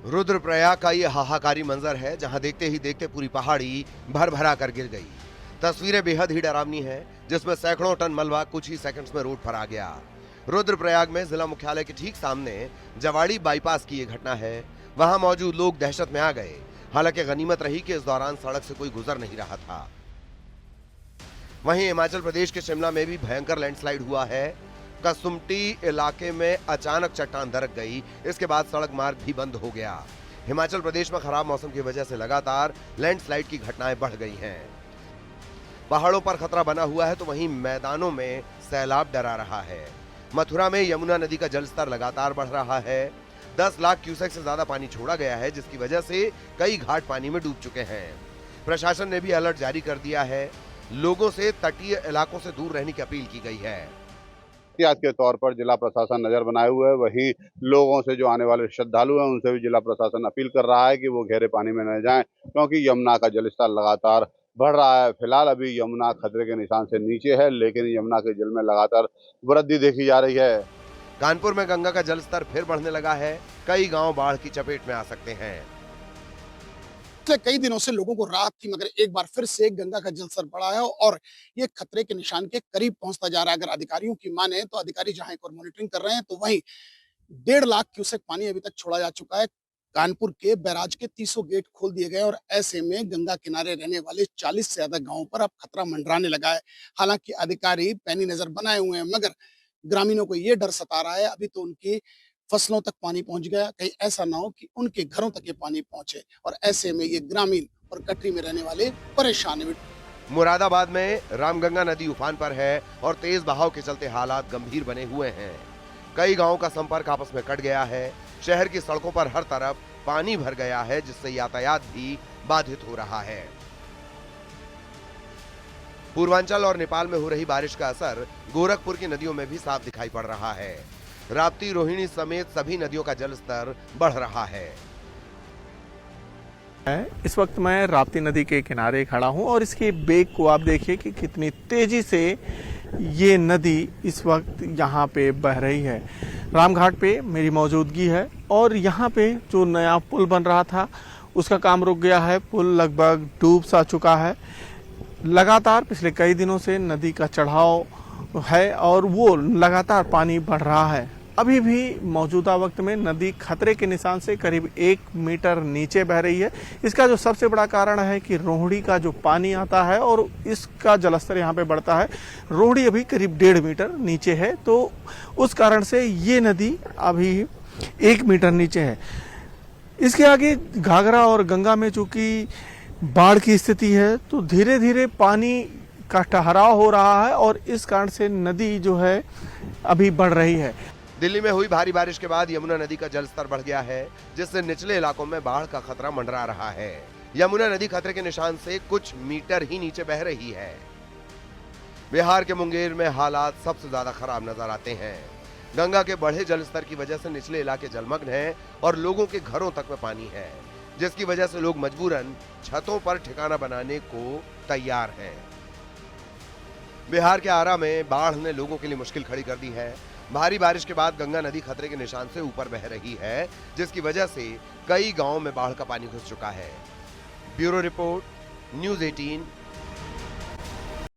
रुद्रप्रयाग का ये हाहाकारी मंजर है जहां देखते ही देखते पूरी पहाड़ी भर भरा कर गिर गई। तस्वीरें बेहद ही डरावनी है, जिसमें सैकड़ों टन मलबा कुछ ही सेकंड्स में रोड पर आ गया। रुद्रप्रयाग में जिला मुख्यालय के ठीक सामने जवाड़ी बाईपास की ये घटना है। वहां मौजूद लोग दहशत में आ गए। हालांकि गनीमत रही कि इस दौरान सड़क से कोई गुजर नहीं रहा था। वहीं हिमाचल प्रदेश के शिमला में भी भयंकर लैंडस्लाइड हुआ है। कसुमटी इलाके में अचानक चट्टान दरक गई। इसके बाद सड़क मार्ग भी बंद हो गया। हिमाचल प्रदेश में खराब मौसम की वजह से लगातार लैंडस्लाइड की घटनाएं बढ़ गई हैं। पहाड़ों पर खतरा बना हुआ है तो वहीं मैदानों में सैलाब डरा रहा है। मथुरा में यमुना नदी का जलस्तर लगातार बढ़ रहा है। 10 लाख क्यूसेक से ज्यादा पानी छोड़ा गया है, जिसकी वजह से कई घाट पानी में डूब चुके हैं। प्रशासन ने भी अलर्ट जारी कर दिया है। लोगों से तटीय इलाकों से दूर रहने की अपील की गई है। एहतियात के तौर पर जिला प्रशासन नजर बनाए हुए है। वहीं लोगों से जो आने वाले श्रद्धालु हैं उनसे भी जिला प्रशासन अपील कर रहा है कि वो गहरे पानी में न जाएं, क्योंकि यमुना का जलस्तर लगातार बढ़ रहा है। फिलहाल अभी यमुना खतरे के निशान से नीचे है, लेकिन यमुना के जल में लगातार वृद्धि देखी जा रही है। कानपुर में गंगा का जलस्तर फिर बढ़ने लगा है। कई गांव बाढ़ की चपेट में आ सकते हैं। पिछले कई दिनों से लोगों को राहत थी, मगर एक बार फिर से गंगा का जलस्तर बढ़ा है और ये खतरे के निशान के करीब पहुंचता जा रहा है। अगर अधिकारियों की माने तो अधिकारी जहां एक और मॉनिटरिंग कर रहे हैं, तो वहीं 1.5 लाख क्यूसेक पानी अभी तक छोड़ा जा चुका है। कानपुर के बैराज के 300 गेट खोल दिए गए और ऐसे में गंगा किनारे रहने वाले 40 से ज्यादा गांवों पर अब खतरा मंडराने लगा है। हालांकि अधिकारी पैनी नजर बनाए हुए हैं, मगर ग्रामीणों को ये डर सता रहा है अभी तो उनकी फसलों तक पानी पहुंच गया, कहीं ऐसा ना हो कि उनके घरों तक ये पानी पहुंचे और ऐसे में ये ग्रामीण और कटरी में रहने वाले परेशान हैं। मुरादाबाद में रामगंगा नदी उफान पर है और तेज बहाव के चलते हालात गंभीर बने हुए हैं। कई गांवों का संपर्क आपस में कट गया है। शहर की सड़कों पर हर तरफ पानी भर गया है, जिससे यातायात भी बाधित हो रहा है। पूर्वांचल और नेपाल में हो रही बारिश का असर गोरखपुर की नदियों में भी साफ दिखाई पड़ रहा है। राप्ती, रोहिणी समेत सभी नदियों का जलस्तर बढ़ रहा है। इस वक्त मैं राप्ती नदी के किनारे खड़ा हूं और इसके बेग को आप देखिए कि कितनी तेजी से ये नदी इस वक्त यहाँ पे बह रही है। रामघाट पे मेरी मौजूदगी है और यहाँ पे जो नया पुल बन रहा था उसका काम रुक गया है। पुल लगभग डूब सा चुका है। लगातार पिछले कई दिनों से नदी का चढ़ाव है और वो लगातार पानी बढ़ रहा है। अभी भी मौजूदा वक्त में नदी खतरे के निशान से करीब 1 मीटर नीचे बह रही है। इसका जो सबसे बड़ा कारण है कि रोहिणी का जो पानी आता है और इसका जलस्तर यहाँ पे बढ़ता है। रोहिणी अभी करीब 1.5 मीटर नीचे है, तो उस कारण से ये नदी अभी 1 मीटर नीचे है। इसके आगे घाघरा और गंगा में चूंकि बाढ़ की स्थिति है, तो धीरे धीरे पानी का ठहराव हो रहा है और इस कारण से नदी जो है अभी बढ़ रही है। दिल्ली में हुई भारी बारिश के बाद यमुना नदी का जलस्तर बढ़ गया है, जिससे निचले इलाकों में बाढ़ का खतरा मंडरा रहा है। यमुना नदी खतरे के निशान से कुछ मीटर ही नीचे बह रही है। बिहार के मुंगेर में हालात सबसे ज्यादा खराब नजर आते हैं। गंगा के बढ़े जलस्तर की वजह से निचले इलाके जलमग्न हैं और लोगों के घरों तक में पानी है, जिसकी वजह से लोग मजबूरन छतों पर ठिकाना बनाने को तैयार हैं। बिहार के आरा में बाढ़ ने लोगों के लिए मुश्किल खड़ी कर दी है। भारी बारिश के बाद गंगा नदी खतरे के निशान से ऊपर बह रही है, जिसकी वजह से कई गांवों में बाढ़ का पानी घुस चुका है। Bureau report, news 18।